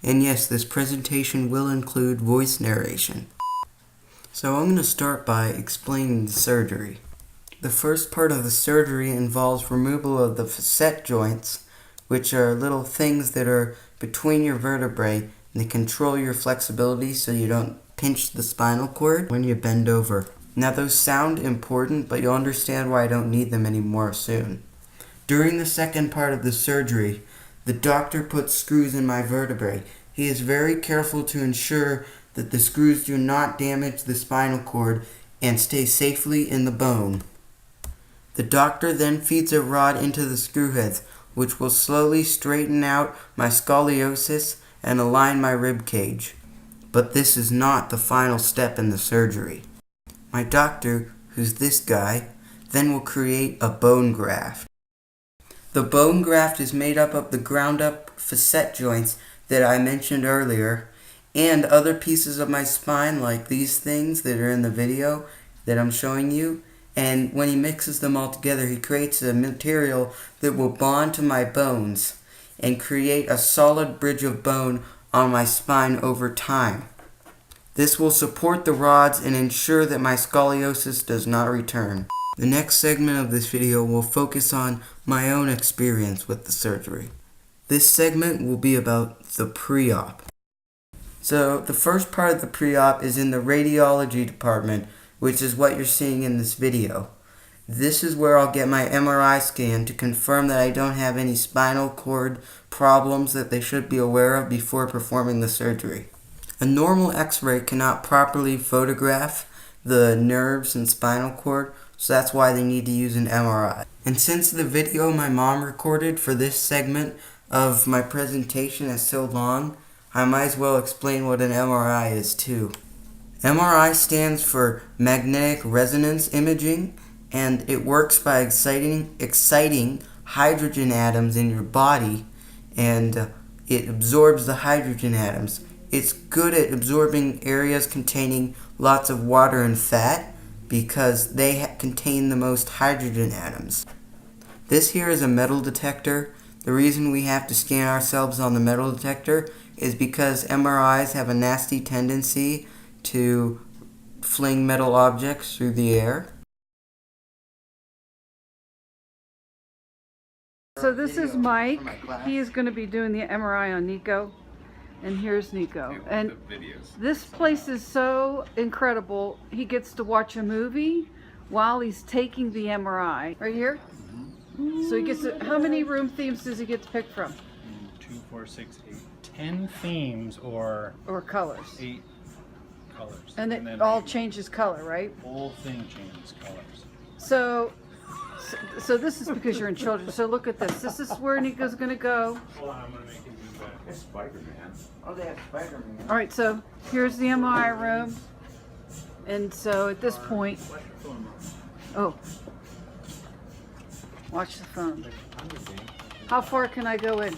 And yes, this presentation will include voice narration. So I'm going to start by explaining the surgery. The first part of the surgery involves removal of the facet joints, which are little things that are between your vertebrae and they control your flexibility so you don't pinch the spinal cord when you bend over. Now those sound important, but you'll understand why I don't need them anymore soon. During the second part of the surgery, the doctor puts screws in my vertebrae. He is very careful to ensure that the screws do not damage the spinal cord and stay safely in the bone. The doctor then feeds a rod into the screw heads, which will slowly straighten out my scoliosis and align my rib cage. But this is not the final step in the surgery. My doctor, who's this guy, then will create a bone graft. The bone graft is made up of the ground-up facet joints that I mentioned earlier, and other pieces of my spine like these things that are in the video that I'm showing you. And when he mixes them all together, he creates a material that will bond to my bones and create a solid bridge of bone on my spine over time. This will support the rods and ensure that my scoliosis does not return. The next segment of this video will focus on my own experience with the surgery. This segment will be about the pre-op. So the first part of the pre-op is in the radiology department, which is what you're seeing in this video. This is where I'll get my MRI scan to confirm that I don't have any spinal cord problems that they should be aware of before performing the surgery. A normal x-ray cannot properly photograph the nerves and spinal cord, so that's why they need to use an MRI. And since the video my mom recorded for this segment of my presentation is so long, I might as well explain what an MRI is too. MRI stands for magnetic resonance imaging, and it works by exciting hydrogen atoms in your body, and it absorbs the hydrogen atoms. It's good at absorbing areas containing lots of water and fat because they contain the most hydrogen atoms. This here is a metal detector. The reason we have to scan ourselves on the metal detector is because MRIs have a nasty tendency to fling metal objects through the air. So this is Mike. He is going to be doing the MRI on Nico. And here's Nico. And this place is so incredible. He gets to watch a movie while he's taking the MRI. Right here? So he gets to, how many room themes does he get to pick from? 2, 4, 6, 8, 10 themes or colors. 8 colors. And it all changes color, right? Whole thing changes colors. So this is because you're in children. So look at this. This is where Nico's going to go. Hold on, I'm going to make him do that. It's Spider-Man. Oh, they have Spider-Man. All right, so here's the MRI room. And so at this point, oh, watch the phone. How far can I go in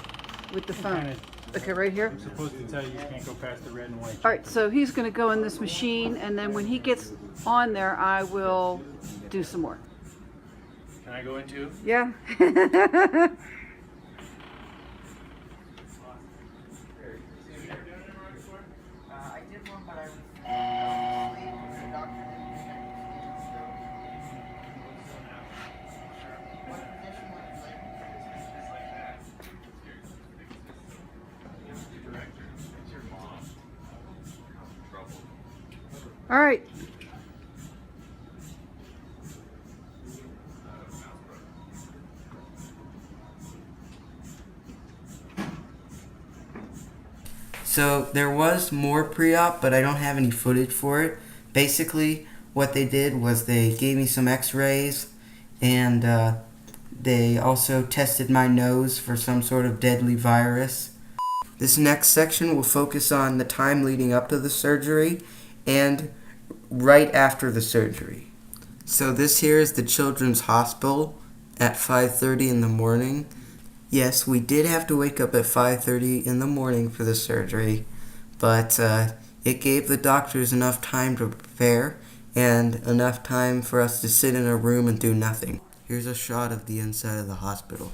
with the phone? Okay, right here? I'm supposed to tell you you can't go past the red and white. All right, so he's going to go in this machine, and then when he gets on there, I will do some more. Can I go in too? Yeah. I did one, but All right. So there was more pre-op, but I don't have any footage for it. Basically, what they did was they gave me some x-rays, and they also tested my nose for some sort of deadly virus. This next section will focus on the time leading up to the surgery and right after the surgery. So this here is the Children's Hospital at 5:30 in the morning. Yes, we did have to wake up at 5:30 in the morning for the surgery, but it gave the doctors enough time to prepare and enough time for us to sit in a room and do nothing. Here's a shot of the inside of the hospital.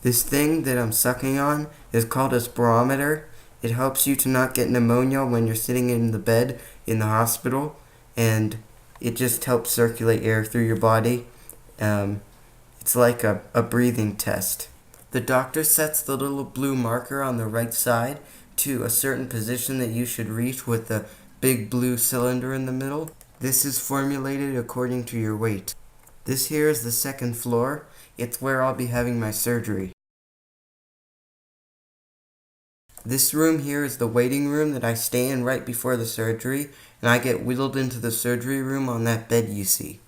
This thing that I'm sucking on is called a spirometer. It helps you to not get pneumonia when you're sitting in the bed in the hospital, and it just helps circulate air through your body. It's like a breathing test. The doctor sets the little blue marker on the right side to a certain position that you should reach with the big blue cylinder in the middle. This is formulated according to your weight. This here is the second floor. It's where I'll be having my surgery. This room here is the waiting room that I stay in right before the surgery, and I get wheeled into the surgery room on that bed you see.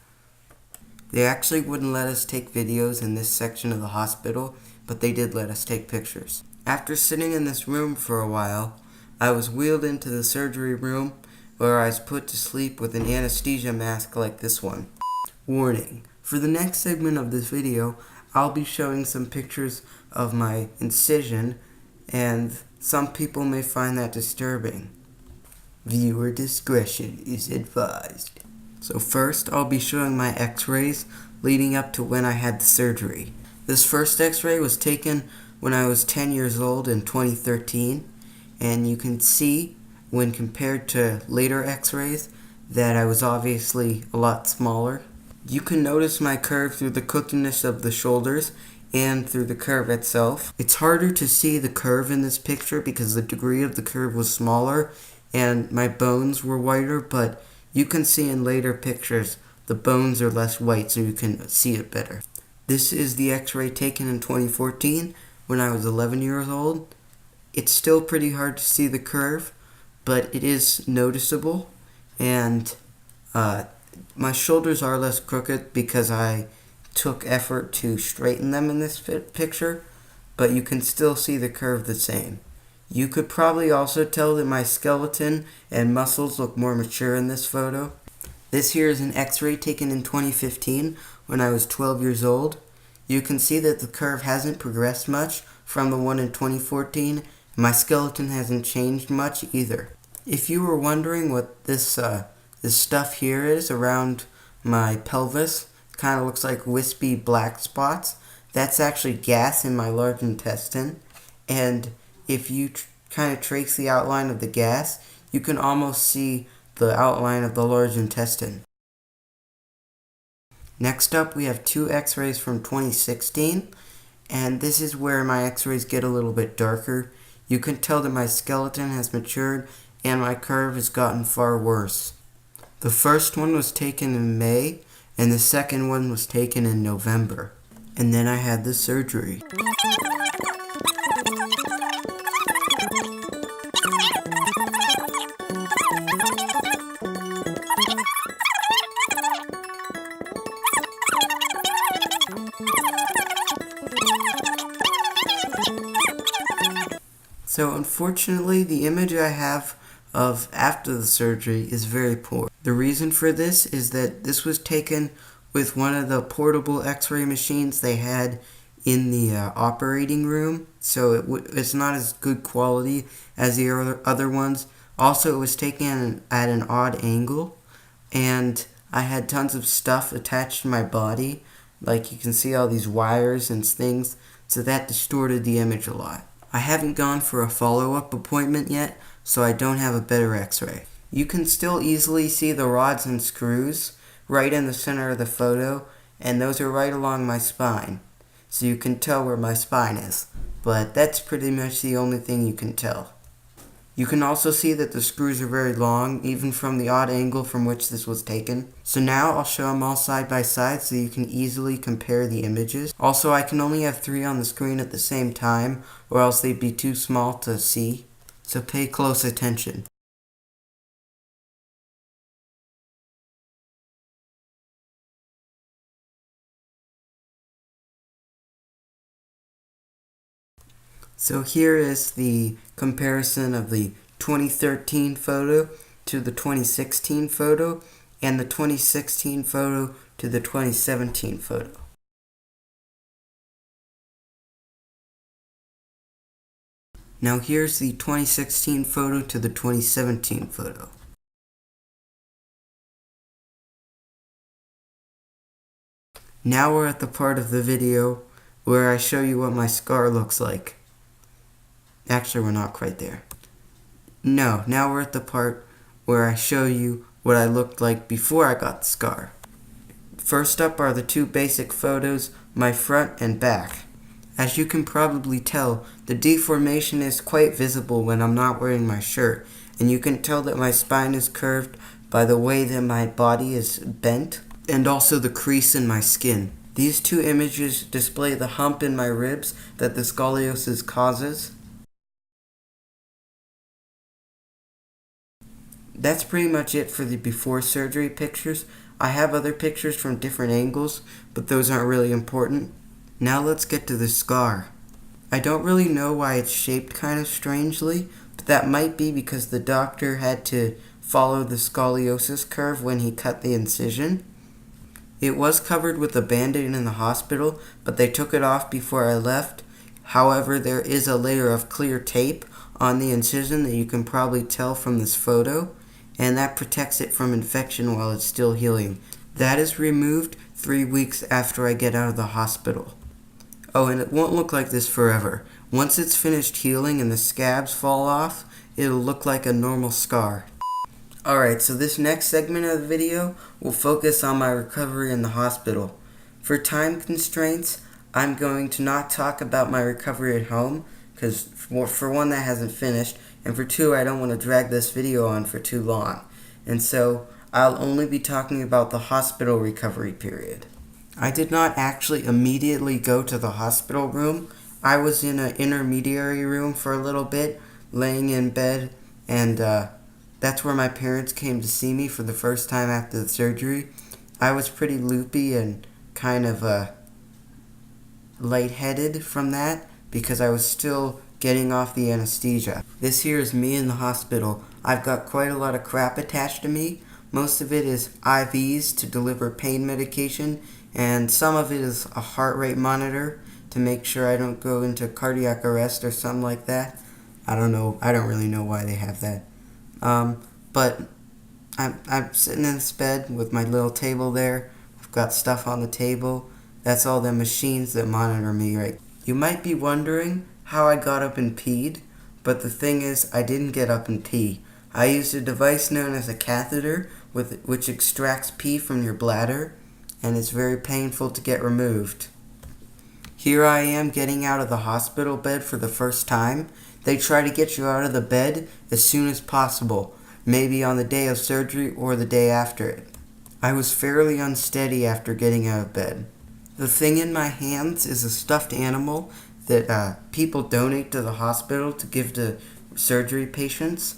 They actually wouldn't let us take videos in this section of the hospital, but they did let us take pictures. After sitting in this room for a while, I was wheeled into the surgery room where I was put to sleep with an anesthesia mask like this one. Warning: for the next segment of this video, I'll be showing some pictures of my incision, and some people may find that disturbing. Viewer discretion is advised. So first, I'll be showing my x-rays leading up to when I had the surgery. This first x-ray was taken when I was 10 years old in 2013, and you can see, when compared to later x-rays, that I was obviously a lot smaller. You can notice my curve through the crookedness of the shoulders and through the curve itself. It's harder to see the curve in this picture because the degree of the curve was smaller and my bones were whiter, but you can see in later pictures the bones are less white, so you can see it better. This is the x-ray taken in 2014 when I was 11 years old. It's still pretty hard to see the curve, but it is noticeable, and my shoulders are less crooked because I took effort to straighten them in this picture, but you can still see the curve the same. You could probably also tell that my skeleton and muscles look more mature in this photo. This here is an x-ray taken in 2015 when I was 12 years old. You can see that the curve hasn't progressed much from the one in 2014. My skeleton hasn't changed much either. If you were wondering what this stuff here is around my pelvis, kind of looks like wispy black spots. That's actually gas in my large intestine, and if you kind of trace the outline of the gas, you can almost see the outline of the large intestine. Next up, we have two x-rays from 2016, and this is where my x-rays get a little bit darker. You can tell that my skeleton has matured and my curve has gotten far worse. The first one was taken in May, and the second one was taken in November. And then I had the surgery. So unfortunately, the image I have of after the surgery is very poor. The reason for this is that this was taken with one of the portable x-ray machines they had in the operating room, so it's not as good quality as the other ones. Also, it was taken at an odd angle, and I had tons of stuff attached to my body, like you can see all these wires and things, so that distorted the image a lot. I haven't gone for a follow-up appointment yet, so I don't have a better x-ray. You can still easily see the rods and screws right in the center of the photo, and those are right along my spine, so you can tell where my spine is, but that's pretty much the only thing you can tell. You can also see that the screws are very long, even from the odd angle from which this was taken. So now I'll show them all side by side so you can easily compare the images. Also, I can only have 3 on the screen at the same time, or else they'd be too small to see. So pay close attention. So here is the comparison of the 2013 photo to the 2016 photo, and the 2016 photo to the 2017 photo. Now here's the 2016 photo to the 2017 photo. Now we're at the part of the video where I show you what my scar looks like. Actually, we're not quite there. No, now we're at the part where I show you what I looked like before I got the scar. First up are the two basic photos, my front and back. As you can probably tell, the deformation is quite visible when I'm not wearing my shirt, and you can tell that my spine is curved by the way that my body is bent, and also the crease in my skin. These two images display the hump in my ribs that the scoliosis causes. That's pretty much it for the before surgery pictures. I have other pictures from different angles, but those aren't really important. Now let's get to the scar. I don't really know why it's shaped kind of strangely, but that might be because the doctor had to follow the scoliosis curve when he cut the incision. It was covered with a band-aid in the hospital, but they took it off before I left. However, there is a layer of clear tape on the incision that you can probably tell from this photo, and that protects it from infection while it's still healing. That is removed 3 weeks after I get out of the hospital. Oh, and it won't look like this forever. Once it's finished healing and the scabs fall off, it'll look like a normal scar. Alright, so this next segment of the video will focus on my recovery in the hospital. For time constraints, I'm going to not talk about my recovery at home, because for one, that hasn't finished, and for two, I don't want to drag this video on for too long. And so, I'll only be talking about the hospital recovery period. I did not actually immediately go to the hospital room. I was in an intermediary room for a little bit, laying in bed, and that's where my parents came to see me for the first time after the surgery. I was pretty loopy and kind of lightheaded from that because I was still getting off the anesthesia. This here is me in the hospital. I've got quite a lot of crap attached to me. Most of it is IVs to deliver pain medication, and some of it is a heart rate monitor to make sure I don't go into cardiac arrest or something like that. I don't know. I don't really know why they have that. But I'm sitting in this bed with my little table there. I've got stuff on the table. That's all the machines that monitor me, right? You might be wondering how I got up and peed, but the thing is, I didn't get up and pee. I used a device known as a catheter, which extracts pee from your bladder, and it's very painful to get removed. Here I am getting out of the hospital bed for the first time. They try to get you out of the bed as soon as possible, maybe on the day of surgery or the day after it. I was fairly unsteady after getting out of bed. The thing in my hands is a stuffed animal that people donate to the hospital to give to surgery patients.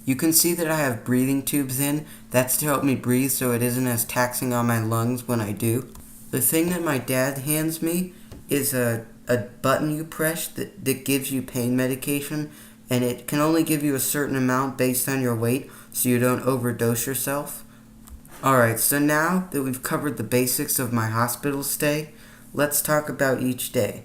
You can see that I have breathing tubes in. That's to help me breathe so it isn't as taxing on my lungs when I do. The thing that my dad hands me is a button you press that gives you pain medication, and it can only give you a certain amount based on your weight so you don't overdose yourself. Alright, so now that we've covered the basics of my hospital stay, let's talk about each day.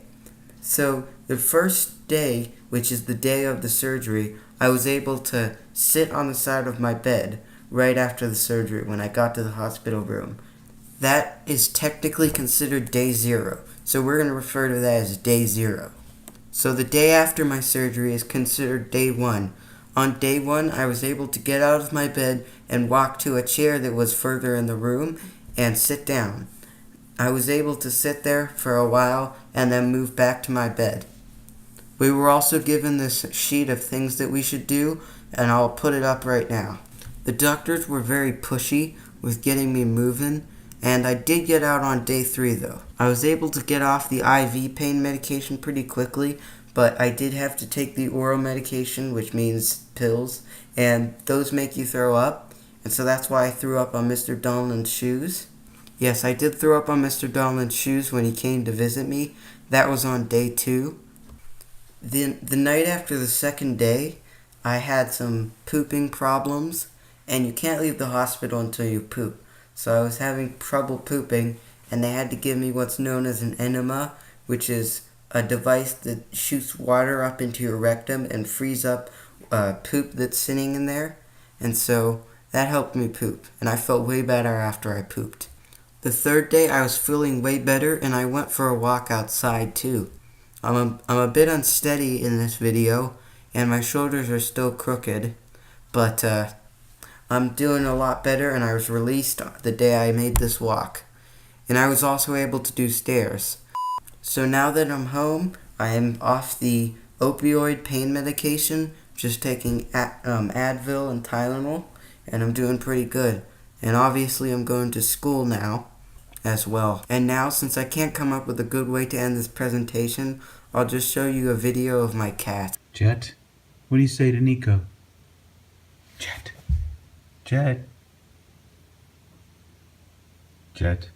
So the first day, which is the day of the surgery, I was able to sit on the side of my bed right after the surgery when I got to the hospital room. That is technically considered day 0, so we're going to refer to that as day 0. So the day after my surgery is considered day 1. On day 1, I was able to get out of my bed and walk to a chair that was further in the room and sit down. I was able to sit there for a while and then move back to my bed. We were also given this sheet of things that we should do, and I'll put it up right now. The doctors were very pushy with getting me moving, and I did get out on day 3 though. I was able to get off the IV pain medication pretty quickly, but I did have to take the oral medication, which means pills, and those make you throw up, and so that's why I threw up on Mr. Donlan's shoes. Yes, I did throw up on Mr. Donlan's shoes when he came to visit me. That was on day 2. The night after the second day, I had some pooping problems, and you can't leave the hospital until you poop. So I was having trouble pooping, and they had to give me what's known as an enema, which is a device that shoots water up into your rectum and frees up poop that's sitting in there. And so that helped me poop, and I felt way better after I pooped. The third day I was feeling way better and I went for a walk outside too. I'm a bit unsteady in this video and my shoulders are still crooked, but I'm doing a lot better and I was released the day I made this walk. And I was also able to do stairs. So now that I'm home, I am off the opioid pain medication, just taking Advil and Tylenol, and I'm doing pretty good. And obviously I'm going to school now as well. And now, since I can't come up with a good way to end this presentation, I'll just show you a video of my cat. Jet, what do you say to Nico? Jet. Jet. Jet.